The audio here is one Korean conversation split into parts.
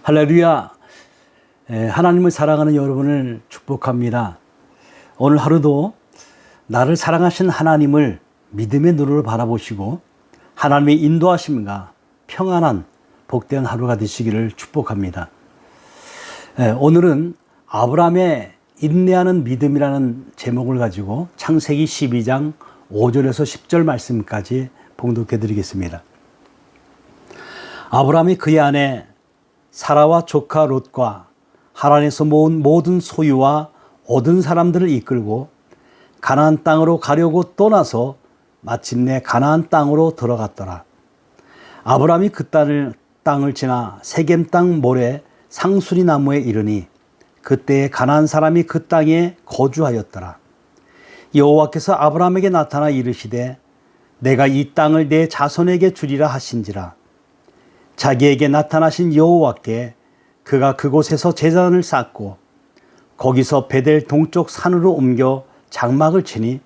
할렐루야. 하나님을 사랑하는 여러분을 축복합니다. 오늘 하루도 나를 사랑하신 하나님을 믿음의 눈으로 바라보시고 하나님의 인도하심과 평안한 복된 하루가 되시기를 축복합니다. 오늘은 아브라함의 인내하는 믿음이라는 제목을 가지고 창세기 12장 5절에서 10절 말씀까지 봉독해 드리겠습니다. 아브라함이 그의 아내 사라와 조카 롯과 하란에서 모은 모든 소유와 얻은 사람들을 이끌고 가나안 땅으로 가려고 떠나서 마침내 가나안 땅으로 들어갔더라. 아브라함이 그 땅을 지나 세겜 땅 모래 상수리 나무에 이르니 그때에 가나안 사람이 그 땅에 거주하였더라. 여호와께서 아브라함에게 나타나 이르시되 내가 이 땅을 내 자손에게 주리라 하신지라. 자기에게 나타나신 여호와께 그가 그곳에서 제단을 쌓고 거기서 베델 동쪽 산으로 옮겨 장막을 치니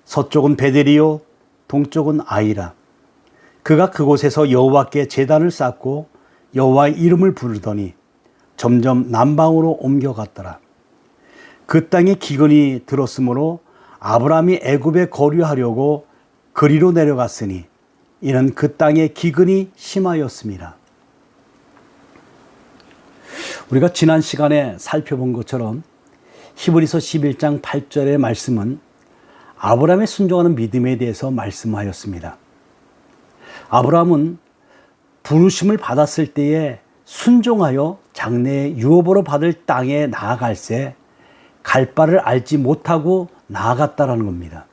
서쪽은 베델이요 동쪽은 아이라. 그가 그곳에서 여호와께 제단을 쌓고 여호와의 이름을 부르더니 점점 남방으로 옮겨갔더라. 그 땅에 기근이 들었으므로 아브라함이 애굽에 거류하려고 그리로 내려갔으니 이는 그 땅에 기근이 심하였습니다. 우리가 지난 시간에 살펴본 것처럼 히브리서 11장 8절의 말씀은 아브라함의 순종하는 믿음에 대해서 말씀하였습니다. 아브라함은 부르심을 받았을 때에 순종하여 장래의 유업으로 받을 땅에 나아갈새 갈 바를 알지 못하고 나아갔다라는 겁니다.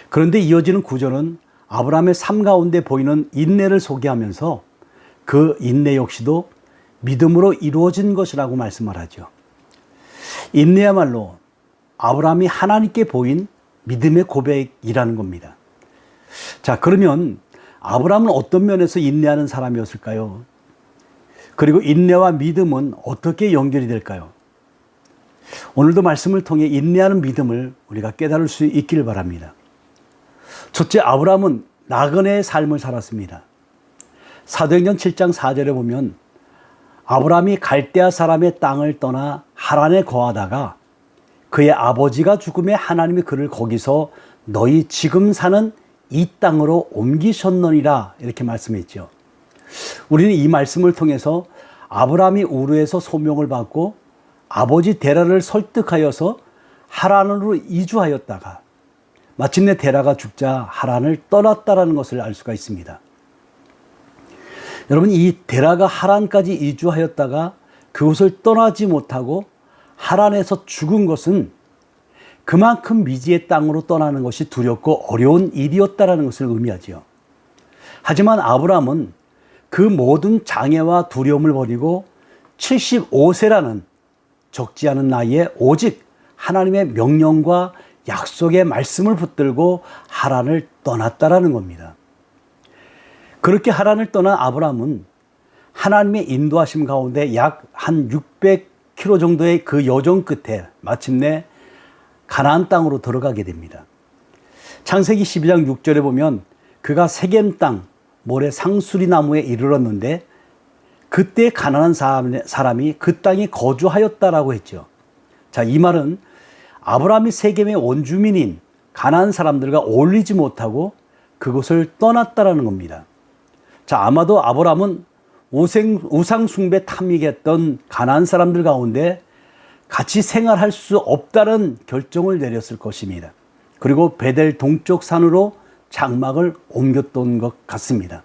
그런데 이어지는 구절은 아브라함의 삶 가운데 보이는 인내를 소개하면서 그 인내 역시도 믿음으로 이루어진 것이라고 말씀을 하죠. 인내야말로 아브라함이 하나님께 보인 믿음의 고백이라는 겁니다. 자, 그러면 아브라함은 어떤 면에서 인내하는 사람이었을까요? 그리고 인내와 믿음은 어떻게 연결이 될까요? 오늘도 말씀을 통해 인내하는 믿음을 우리가 깨달을 수 있기를 바랍니다. 첫째, 아브라함은 나그네의 삶을 살았습니다. 사도행전 7장 4절에 보면 아브라함이 갈대아 사람의 땅을 떠나 하란에 거하다가 그의 아버지가 죽음에 하나님이 그를 거기서 너희 지금 사는 이 땅으로 옮기셨느니라 이렇게 말씀했죠. 우리는 이 말씀을 통해서 아브라함이 우르에서 소명을 받고 아버지 데라를 설득하여서 하란으로 이주하였다가 마침내 데라가 죽자 하란을 떠났다라는 것을 알 수가 있습니다. 여러분, 이 데라가 하란까지 이주하였다가 그곳을 떠나지 못하고 하란에서 죽은 것은 그만큼 미지의 땅으로 떠나는 것이 두렵고 어려운 일이었다라는 것을 의미하지요. 하지만 아브라함은 그 모든 장애와 두려움을 버리고 75세라는 적지 않은 나이에 오직 하나님의 명령과 약속의 말씀을 붙들고 하란을 떠났다라는 겁니다. 그렇게 하란을 떠난 아브라함은 하나님의 인도하심 가운데 약 한 600km 정도의 그 여정 끝에 마침내 가나안 땅으로 들어가게 됩니다. 창세기 12장 6절에 보면 그가 세겜 땅 모래 상수리 나무에 이르렀는데 그때 가나안 사람이 그 땅에 거주하였다라고 했죠. 자, 이 말은 아브라함이 세겜의 원주민인 가나안 사람들과 어울리지 못하고 그곳을 떠났다라는 겁니다. 자, 아마도 아브라함은 우상 숭배 탐닉했던 가나안 사람들 가운데 같이 생활할 수 없다는 결정을 내렸을 것입니다. 그리고 베델 동쪽 산으로 장막을 옮겼던 것 같습니다.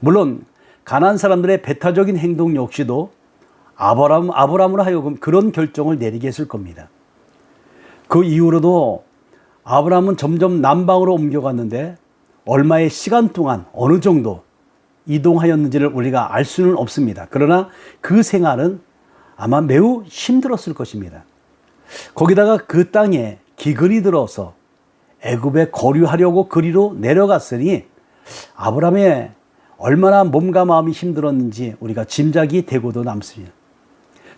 물론 가나안 사람들의 배타적인 행동 역시도 아브라함으로 하여금 그런 결정을 내리게 했을 겁니다. 그 이후로도 아브라함은 점점 남방으로 옮겨갔는데 얼마의 시간 동안 어느 정도 이동하였는지를 우리가 알 수는 없습니다. 그러나 그 생활은 아마 매우 힘들었을 것입니다. 거기다가 그 땅에 기근이 들어서 애굽에 거류하려고 그리로 내려갔으니 아브라함의 얼마나 몸과 마음이 힘들었는지 우리가 짐작이 되고도 남습니다.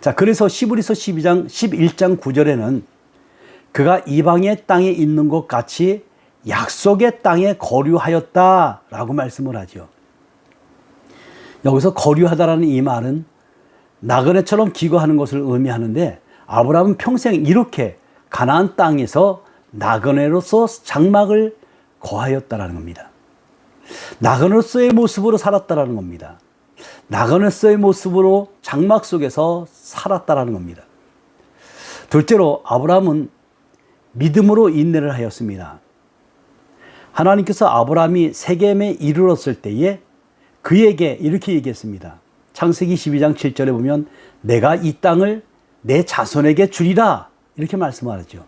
자, 그래서 히브리서 11장 9절에는 그가 이방의 땅에 있는 것 같이 약속의 땅에 거류하였다라고 말씀을 하죠. 여기서 거류하다라는 이 말은 나그네처럼 기거하는 것을 의미하는데, 아브라함은 평생 이렇게 가나안 땅에서 나그네로서 장막을 거하였다라는 겁니다. 나그네로서의 모습으로 살았다라는 겁니다. 나그네로서의 모습으로 장막 속에서 살았다라는 겁니다. 둘째로 아브라함은 믿음으로 인내를 하였습니다. 하나님께서 아브라함이 세겜에 이르렀을 때에 그에게 이렇게 얘기했습니다. 창세기 12장 7절에 보면 내가 이 땅을 내 자손에게 주리라 이렇게 말씀하죠.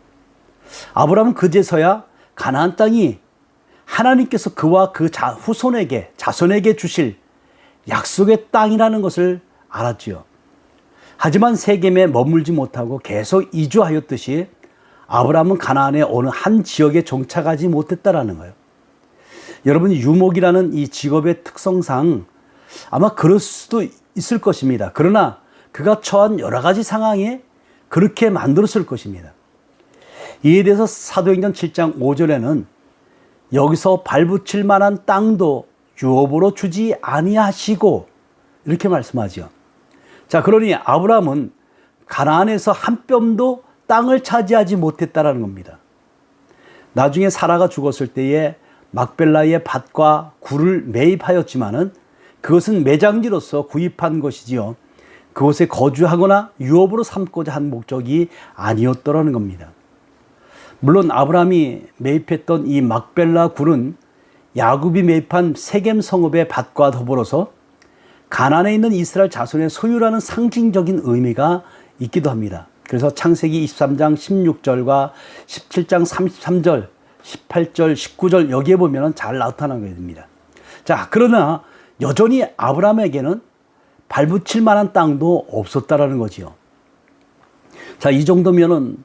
아브라함은 그제서야 가나안 땅이 하나님께서 그와 그 후손에게, 자손에게 주실 약속의 땅이라는 것을 알았지요. 하지만 세겜에 머물지 못하고 계속 이주하였듯이 아브라함은 가나안의 어느 한 지역에 정착하지 못했다라는 거예요. 여러분, 유목이라는 이 직업의 특성상 아마 그럴 수도 있을 것입니다. 그러나 그가 처한 여러 가지 상황에 그렇게 만들었을 것입니다. 이에 대해서 사도행전 7장 5절에는 여기서 발붙일 만한 땅도 유업으로 주지 아니하시고 이렇게 말씀하죠. 자, 그러니 아브라함은 가나안에서 한 뼘도 땅을 차지하지 못했다라는 겁니다. 나중에 사라가 죽었을 때에 막벨라의 밭과 굴을 매입하였지만은 그것은 매장지로서 구입한 것이지요. 그곳에 거주하거나 유업으로 삼고자 한 목적이 아니었더라는 겁니다. 물론 아브라함이 매입했던 이 막벨라 굴은 야곱이 매입한 세겜 성읍의 밭과 더불어서 가나안에 있는 이스라엘 자손의 소유라는 상징적인 의미가 있기도 합니다. 그래서 창세기 23장 16절과 17장 33절, 18절, 19절 여기에 보면 잘 나타나게 됩니다. 자, 그러나 여전히 아브라함에게는 발붙일 만한 땅도 없었다라는 거지요. 자, 이 정도면은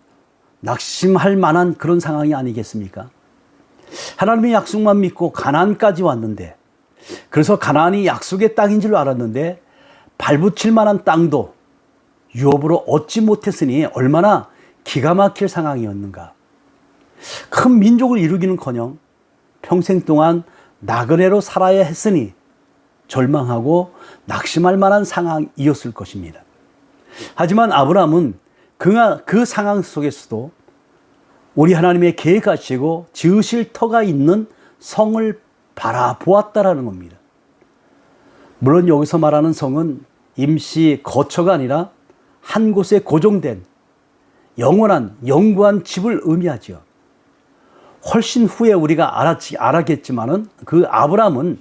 낙심할 만한 그런 상황이 아니겠습니까? 하나님의 약속만 믿고 가나안까지 왔는데, 그래서 가나안이 약속의 땅인 줄 알았는데 발붙일 만한 땅도 유업으로 얻지 못했으니 얼마나 기가 막힐 상황이었는가. 큰 민족을 이루기는커녕 평생 동안 나그네로 살아야 했으니 절망하고 낙심할 만한 상황이었을 것입니다. 하지만 아브라함은 그 상황 속에서도 우리 하나님의 계획하시고 지으실 터가 있는 성을 바라보았다라는 겁니다. 물론 여기서 말하는 성은 임시 거처가 아니라 한 곳에 고정된 영원한 영구한 집을 의미하죠. 훨씬 후에 우리가 알았겠지만은 그 아브라함은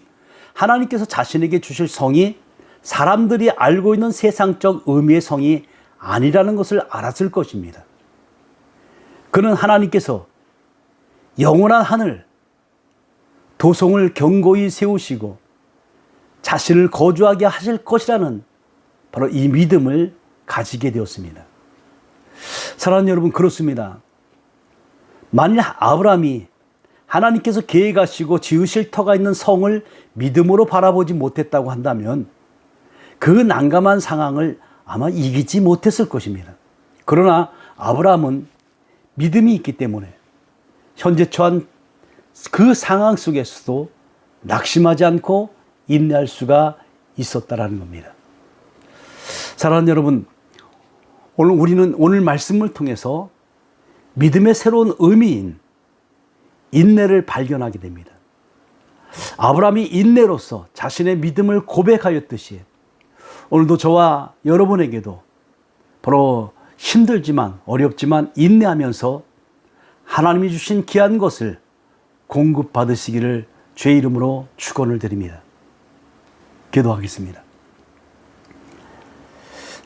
하나님께서 자신에게 주실 성이 사람들이 알고 있는 세상적 의미의 성이 아니라는 것을 알았을 것입니다. 그는 하나님께서 영원한 하늘, 도성을 견고히 세우시고 자신을 거주하게 하실 것이라는 바로 이 믿음을 가지게 되었습니다. 사랑하는 여러분, 그렇습니다. 만일 아브라함이 하나님께서 계획하시고 지으실 터가 있는 성을 믿음으로 바라보지 못했다고 한다면 그 난감한 상황을 아마 이기지 못했을 것입니다. 그러나 아브라함은 믿음이 있기 때문에 현재 처한 그 상황 속에서도 낙심하지 않고 인내할 수가 있었다라는 겁니다. 사랑하는 여러분, 우리는 오늘 말씀을 통해서 믿음의 새로운 의미인 인내를 발견하게 됩니다. 아브라함이 인내로서 자신의 믿음을 고백하였듯이 오늘도 저와 여러분에게도 바로 힘들지만 어렵지만 인내하면서 하나님이 주신 귀한 것을 공급받으시기를 주의 이름으로 축원을 드립니다. 기도하겠습니다.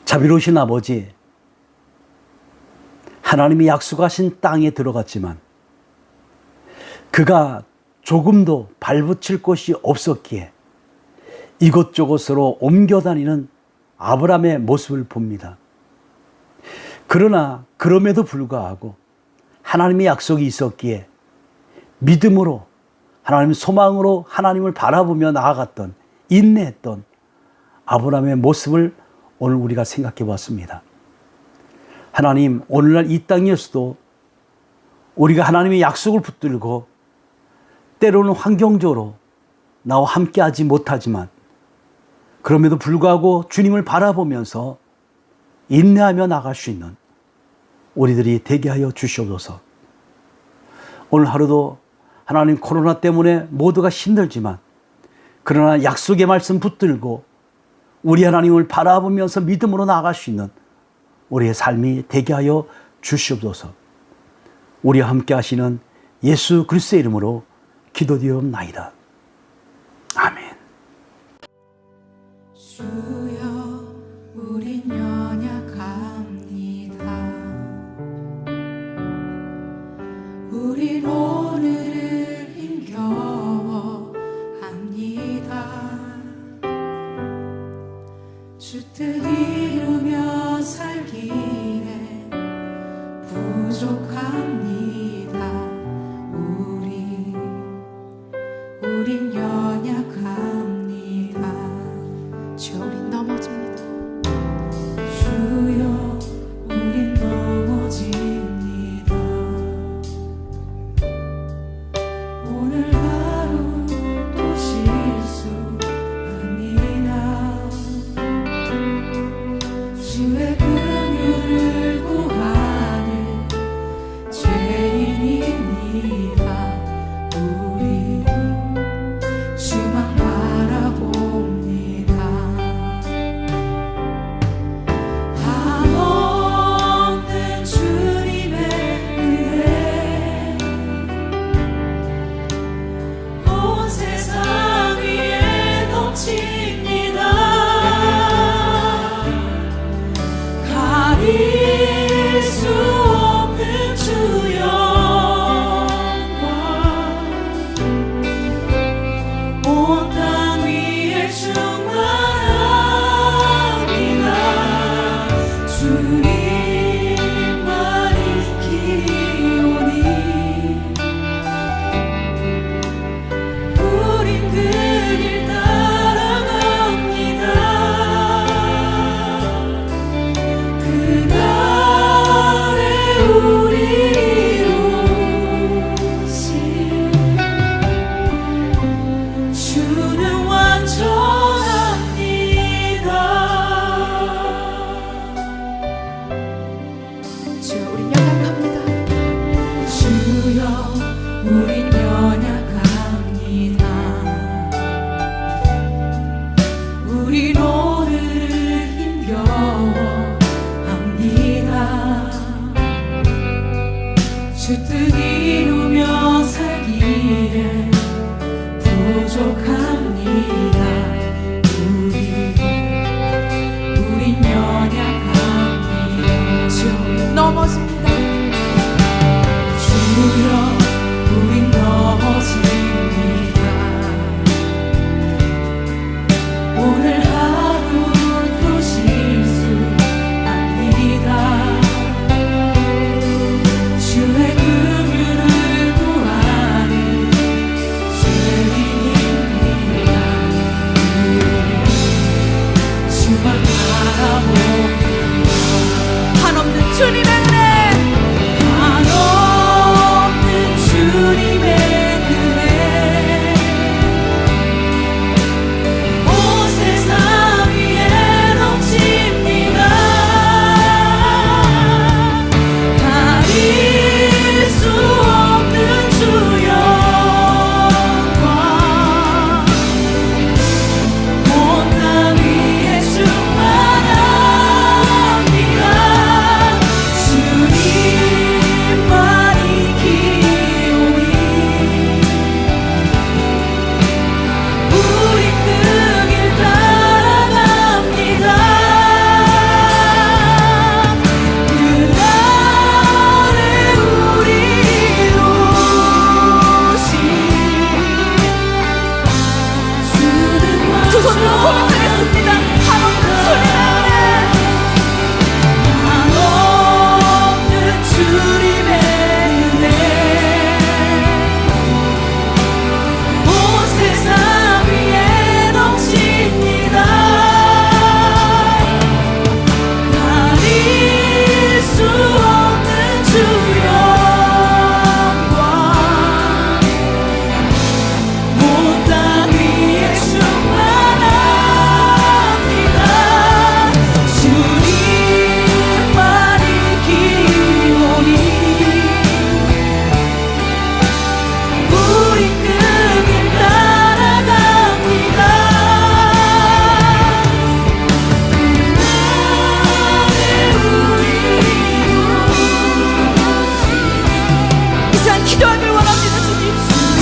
자비로우신 아버지, 하나님이 약속하신 땅에 들어갔지만 그가 조금도 발붙일 곳이 없었기에 이곳저곳으로 옮겨다니는 아브라함의 모습을 봅니다. 그러나 그럼에도 불구하고 하나님의 약속이 있었기에 믿음으로 하나님 소망으로 하나님을 바라보며 나아갔던, 인내했던 아브라함의 모습을 오늘 우리가 생각해 보았습니다. 하나님, 오늘날 이 땅에서도 우리가 하나님의 약속을 붙들고 때로는 환경적으로 나와 함께하지 못하지만 그럼에도 불구하고 주님을 바라보면서 인내하며 나갈 수 있는 우리들이 되게 하여 주시옵소서. 오늘 하루도 하나님 코로나 때문에 모두가 힘들지만 그러나 약속의 말씀 붙들고 우리 하나님을 바라보면서 믿음으로 나아갈 수 있는 우리의 삶이 되게 하여 주시옵소서. 우리와 함께 하시는 예수 그리스도의 이름으로 기도드리옵나이다. 아멘. 주여 우린 연약합니다. 우린 오늘을 힘겨워합니다. 주 뜻 이루며 살기에 부족합니다. 우린 연약합니다. 주여 우린 넘어집니다. 주여 우린 넘어집니다. 오늘 하루 또 실수합니다. 주의 긍휼을 구하는 죄인입니다. 우리 주만 바라봅니다. 한없는 주님의 은혜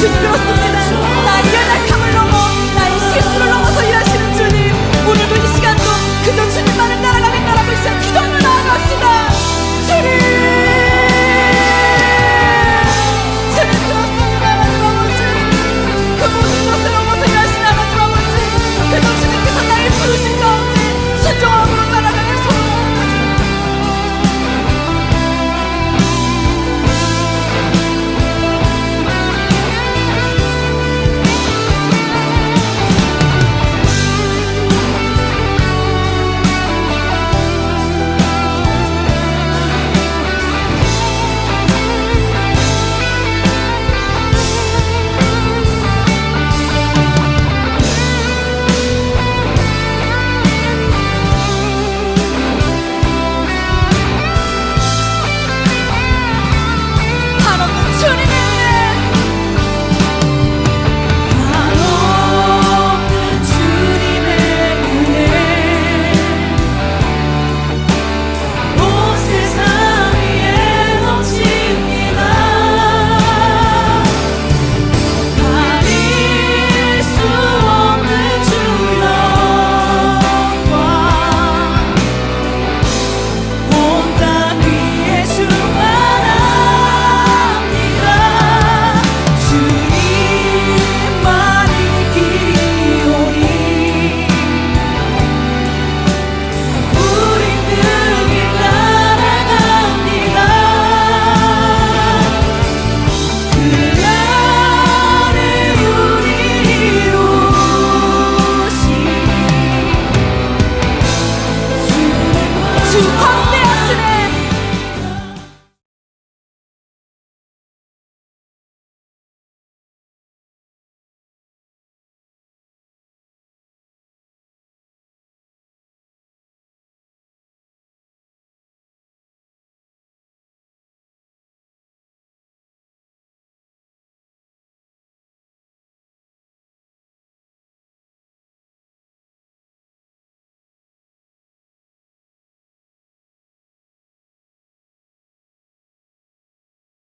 힘들었습니다.